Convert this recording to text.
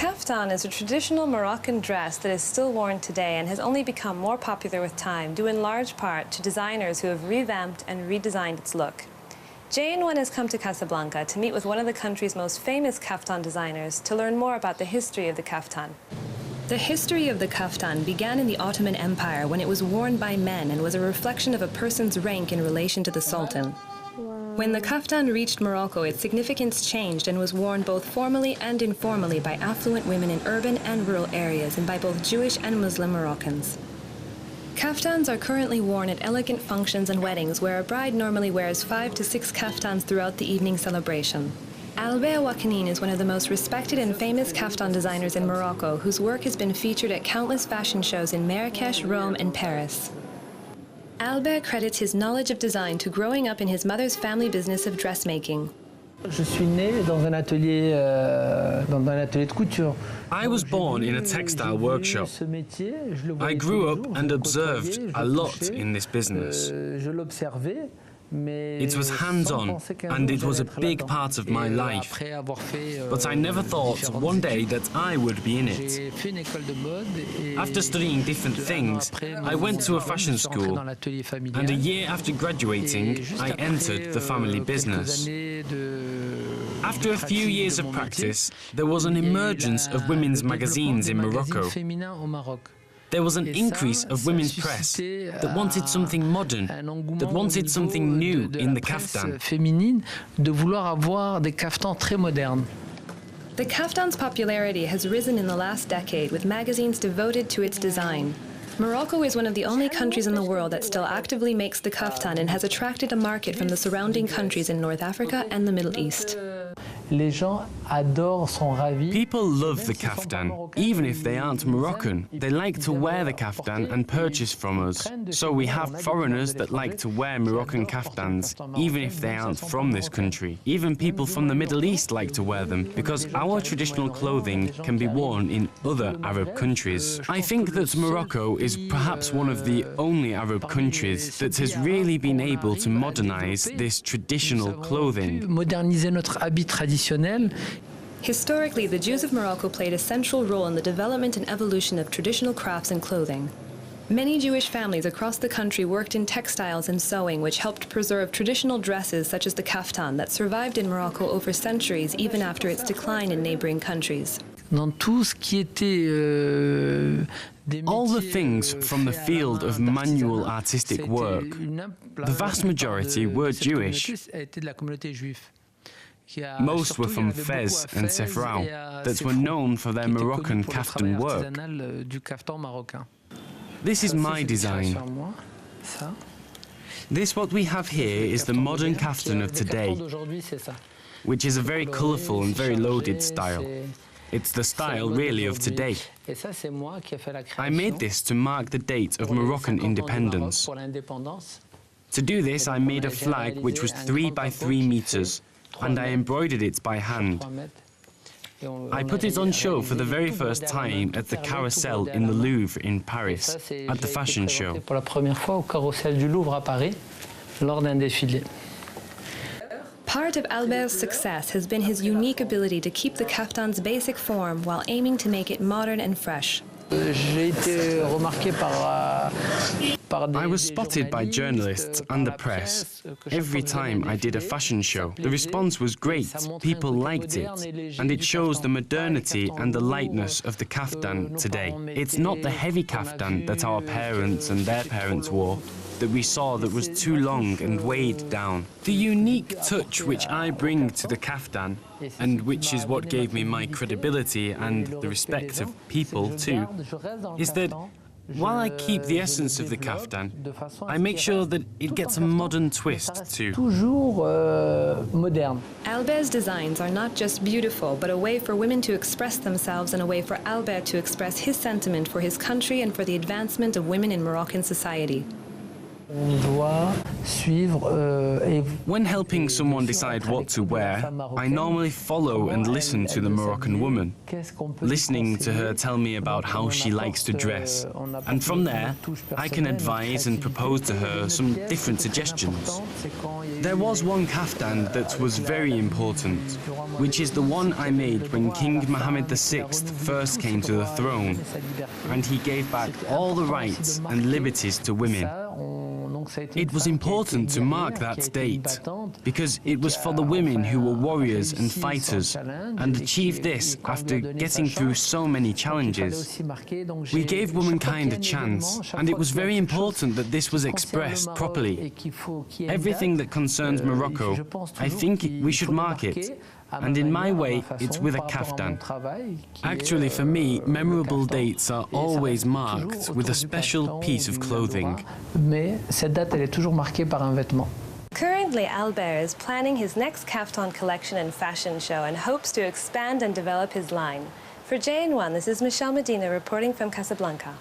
Kaftan is a traditional Moroccan dress that is still worn today and has only become more popular with time, due in large part to designers who have revamped and redesigned its look. Jane has come to Casablanca to meet with one of the country's most famous kaftan designers to learn more about the history of the kaftan. The history of the kaftan began in the Ottoman Empire when it was worn by men and was a reflection of a person's rank in relation to the Sultan. When the kaftan reached Morocco, its significance changed and was worn both formally and informally by affluent women in urban and rural areas and by both Jewish and Muslim Moroccans. Kaftans are currently worn at elegant functions and weddings where a bride normally wears 5 to 6 kaftans throughout the evening celebration. Albert Wakanin is one of the most respected and famous kaftan designers in Morocco, whose work has been featured at countless fashion shows in Marrakesh, Rome and Paris. Albert credits his knowledge of design to growing up in his mother's family business of dressmaking. Je suis né dans un atelier de couture. I was born in a textile workshop. I grew up and observed a lot in this business. It was hands-on, and it was a big part of my life. But I never thought one day that I would be in it. After studying different things, I went to a fashion school, and a year after graduating, I entered the family business. After a few years of practice, there was an emergence of women's magazines in Morocco. There was an increase of women's press that wanted something modern, that wanted something new in the kaftan. The kaftan's popularity has risen in the last decade with magazines devoted to its design. Morocco is one of the only countries in the world that still actively makes the kaftan and has attracted a market from the surrounding countries in North Africa and the Middle East. People love the kaftan, even if they aren't Moroccan. They like to wear the kaftan and purchase from us. So we have foreigners that like to wear Moroccan kaftans, even if they aren't from this country. Even people from the Middle East like to wear them, because our traditional clothing can be worn in other Arab countries. I think that Morocco is perhaps one of the only Arab countries that has really been able to modernize this traditional clothing. Historically, the Jews of Morocco played a central role in the development and evolution of traditional crafts and clothing. Many Jewish families across the country worked in textiles and sewing, which helped preserve traditional dresses such as the kaftan that survived in Morocco over centuries, even after its decline in neighboring countries. All the things from the field of manual artistic work, the vast majority were Jewish. Most were from Fez and Sefrao, that were known for their Moroccan kaftan work. This is my design. This what we have here is the modern kaftan of today, which is a very colourful and very loaded style. It's the style really of today. I made this to mark the date of Moroccan independence. To do this, I made a flag which was 3 by 3 meters, and I embroidered it by hand. I put it on show for the very first time at the Carousel in the Louvre in Paris, at the fashion show. Part of Albert's success has been his unique ability to keep the kaftan's basic form while aiming to make it modern and fresh. I was spotted by journalists and the press every time I did a fashion show. The response was great, people liked it, and it shows the modernity and the lightness of the kaftan today. It's not the heavy kaftan that our parents and their parents wore, that we saw that was too long and weighed down. The unique touch which I bring to the kaftan, and which is what gave me my credibility and the respect of people too, is that while I keep the essence of the kaftan, I make sure that it gets a modern twist too. Albert's designs are not just beautiful, but a way for women to express themselves and a way for Albert to express his sentiment for his country and for the advancement of women in Moroccan society. When helping someone decide what to wear, I normally follow and listen to the Moroccan woman, listening to her tell me about how she likes to dress. And from there, I can advise and propose to her some different suggestions. There was one kaftan that was very important, which is the one I made when King Mohammed VI first came to the throne, and he gave back all the rights and liberties to women. It was important to mark that date, because it was for the women who were warriors and fighters, and achieved this after getting through so many challenges. We gave womankind a chance, and it was very important that this was expressed properly. Everything that concerns Morocco, I think we should mark it. And in my way, it's with a kaftan. Actually, for me, memorable dates are always marked with a special piece of clothing. Currently, Albert is planning his next kaftan collection and fashion show and hopes to expand and develop his line. For JN1, this is Michelle Medina reporting from Casablanca.